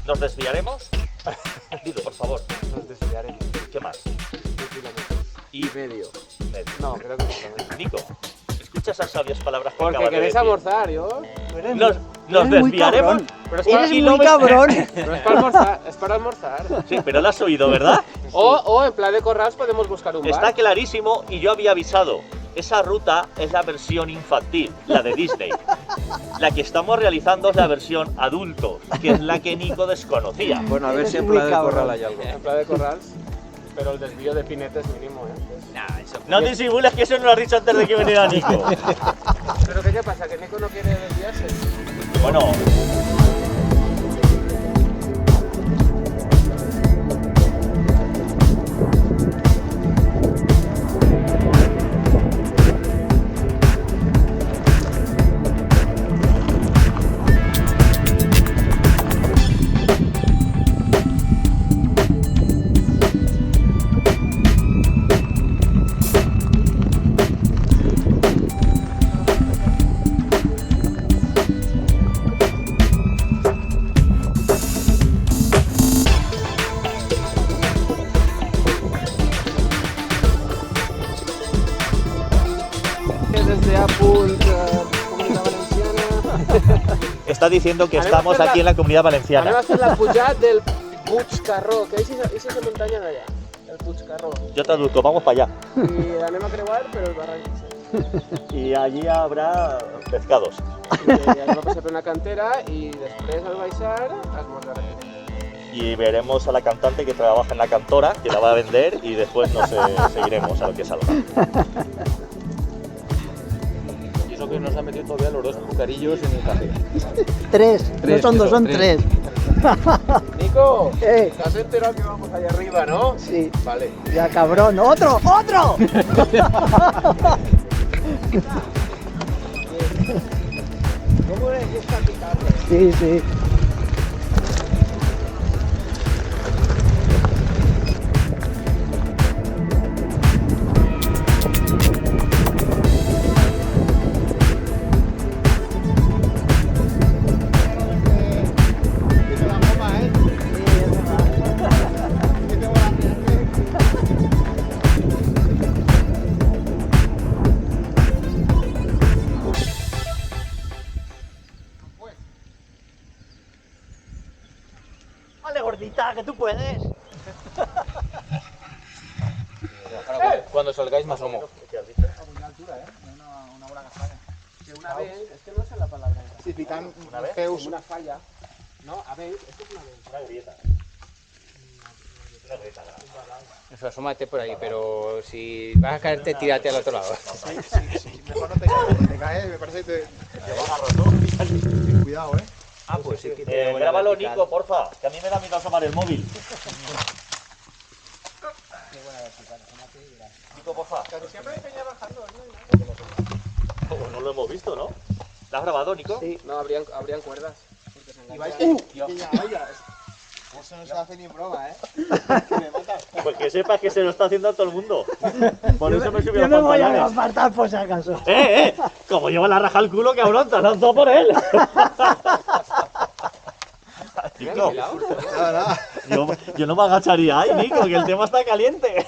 ¿Nos desviaremos? Dilo, por favor. Nos desviaremos. ¿Qué más? 2 kilómetros. Y medio. medio. No, creo que no. Nico, escucha esas sabias palabras que Porque acabas de queréis decir. almorzar, yo. Nos desviaremos. Pero es Eres para, muy cabrón. pero es para almorzar. Es para almorzar. Sí, pero lo has oído, ¿verdad? O en plan de Corrals podemos buscar un bar. Está clarísimo y yo había avisado. Esa ruta es la versión infantil, la de Disney. La que estamos realizando es la versión adultos, que es la que Nico desconocía. Bueno, a ver Eres si en muy Playa de cabrón. Corral hay algo. En plan de Corrals. Pero el desvío de Pinete es mínimo, ¿eh? Nah, eso No disimules que eso no lo has dicho antes de que viniera Nico. Pero ¿qué pasa? ¿Que Nico no quiere desviarse? Bueno, Desde Apunt, Comunitat Valenciana. está diciendo que Anem a estamos fer la- aquí en la Comunidad Anem a Valenciana. fer la pujada del Puig Carró, que és esa muntanya d'allà, el Puig Carró. Yo traduzco, vamos para allá. I anem a creuar, però el barranc. Y allí habrá pescados. I anem a passar per una cantera i després al baixar esmorzarem. Y veremos a la cantante que trabaja en la cantora, que la va a vender, y después nos seguiremos a lo que salga. Y eso que nos han metido todavía los 2 cucarillos en el café. 3, no son 2, son 3. Nico, ¿te has enterado que vamos allá arriba, no? Sí, Vale. ya cabrón. ¡Otro! ¡Otro! ¿Cómo es esta picante? Sí, sí. Vale, gordita, que tú puedes. Cuando salgáis más homo. Que una vez, es que no sé la palabra. Si fican vez? feus. Una falla. No, a ver, esto es una vez. Una grieta. Una grieta grande. Eso, asómate por ahí, pero si vas a caerte, tírate al otro lado. Mejor no te caes. Si te caes, me parece que te vas a agarrar. Cuidado, Ah, pues sí que Grábalo, Nico, porfa, que a mí me da miedo asomar el móvil. Nico, porfa. Siempre venía bajando, Como no lo hemos visto, ¿no? ¿La has grabado, Nico? Sí. No, habrían cuerdas. Porque se Y vais enganchan. que ya vaya. Eso no se hace ni en broma, Me matas. Pues que sepas que se lo está haciendo a todo el mundo. Por eso me subí Yo a me los voy a pantalones. apartar por si acaso. Como lleva la raja al culo, cabrón, te has lanzado por él. Nico, Nada. yo no me agacharía ahí, Nico, que el tema está caliente.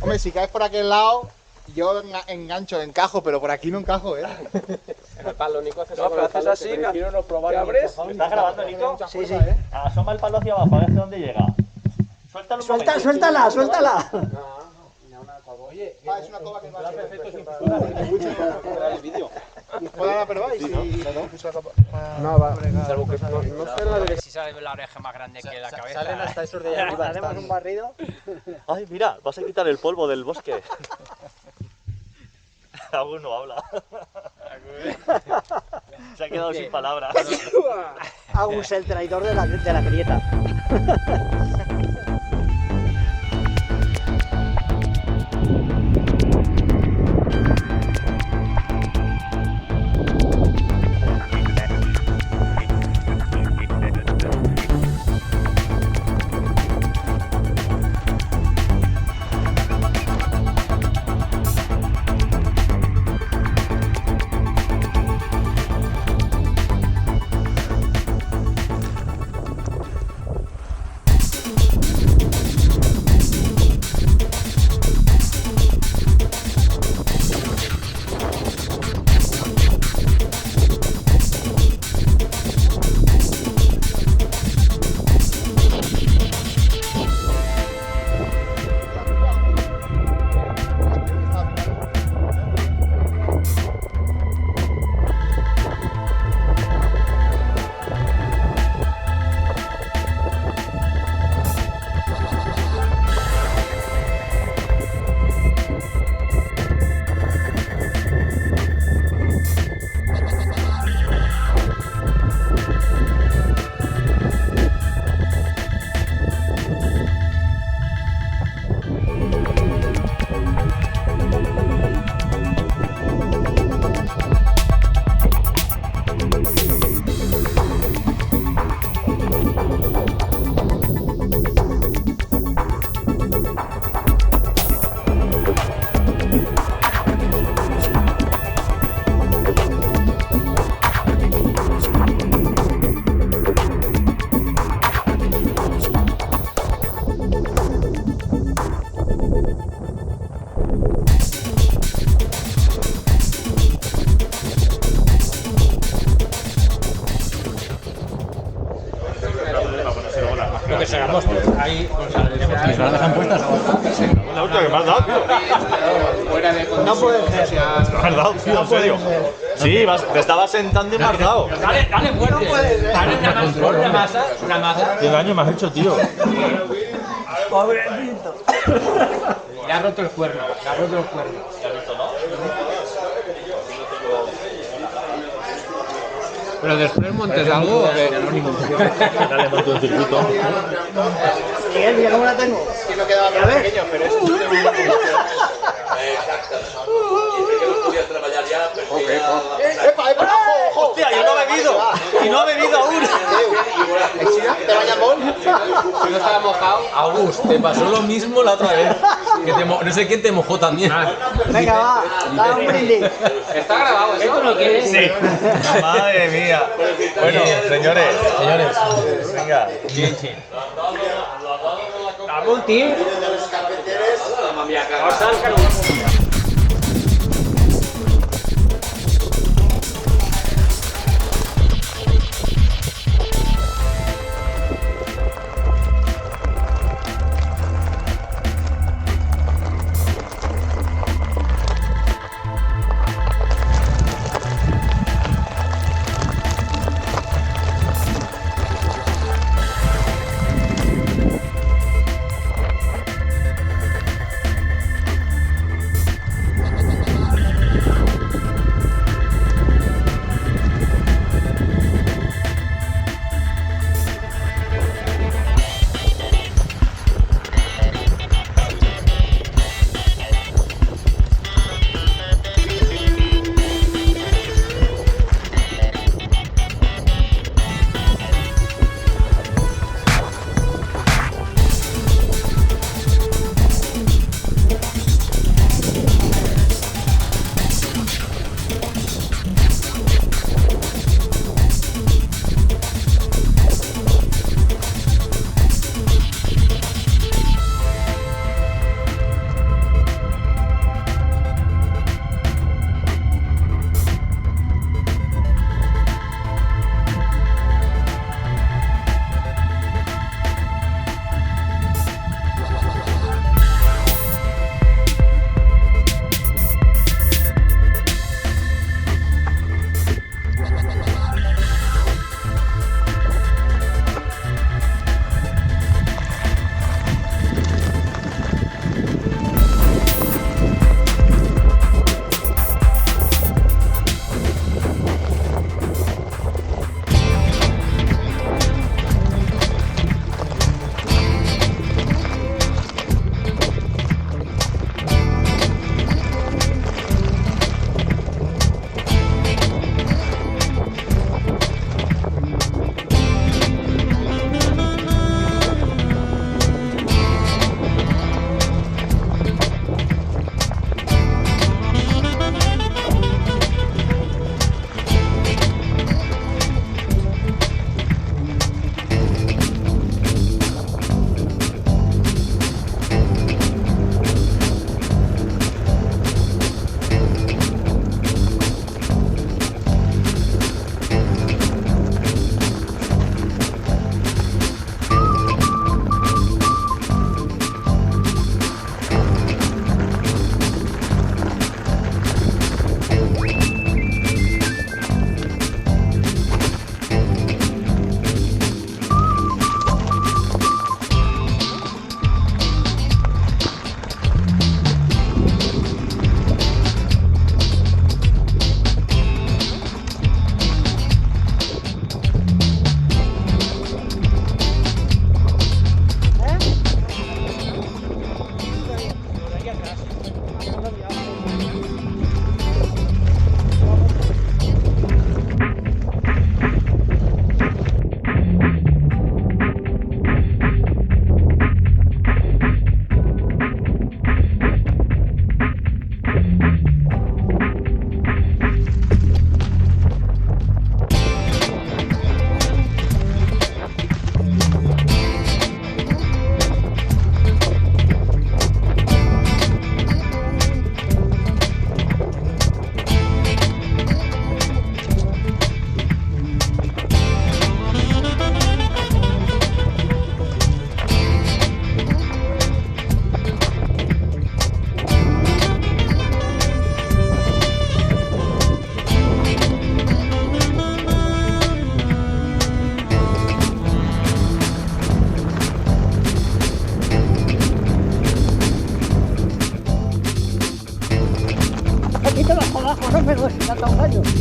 Hombre, si caes por aquel lado, yo engancho, encajo, pero por aquí no encajo, En el palo, Nico, haces No, pero haces así, que aquí no nos probaron. ¿Me estás grabando, Nico? Sí, sí. Asoma el palo hacia abajo, a ver hasta dónde llega. Suéltalo un momento. Suéltala, suéltala. Oye, es una cova que va a ser perfecto sin el vídeo. ¿Puedo probar? Y si No, va. Salvo que No sé la de si sale la oreja más grande que la cabeza. salen hasta esos de allá arriba. Hacemos un barrido. Ay, mira, vas a quitar el polvo del bosque. Aún no habla. Se ha quedado sin palabras. Agus, el traidor de la grieta. Esperamos ahí con ¿Las dejan puestas? La última que me has dado, tío. fuera de No puede ser. Me has dado, tío, en serio. Sí, te estabas sentando y me has dado. Dale fuerte. Dale una masa. ¿Qué daño me has hecho, tío? Pobrecito. Le ha roto el cuerno. Pero después montes algo o qué? Dale, monto un circuito. Miguel, mira cómo la tengo. Sí me quedaba más pequeño, pero eso es ¡Epa, epa! ¡Ojo! Hostia, yo no he bebido. Y no he bebido aún. ¿Te bañas mol? Si no estaba mojado. Agus, te pasó lo mismo la otra vez. Que no sé quién te mojó también. Venga, va. Dale un brindis. Está grabado eso. ¿Esto no quieres? Sí. Madre mía. Bueno, señores. Venga. Vamos, tío.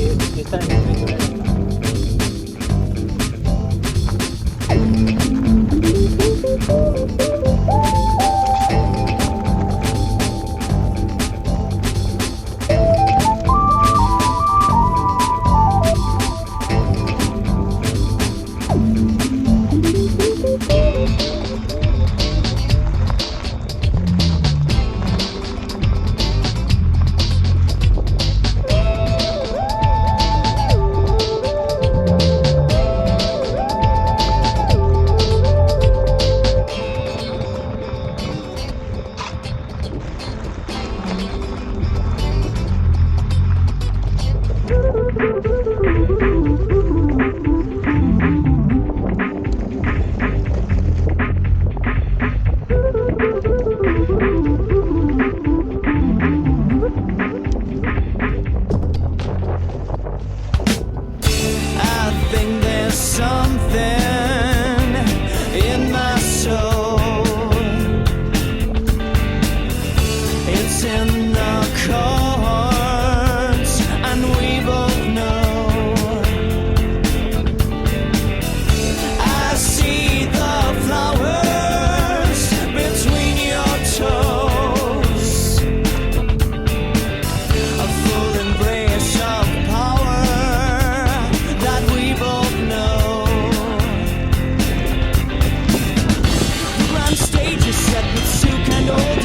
Sí, está en el techo, ¿eh? I think there's something in my soul. It's in the chords, and we both know. I see the flowers between your toes. A full embrace of power that we both know. The grand stage is set with silk and old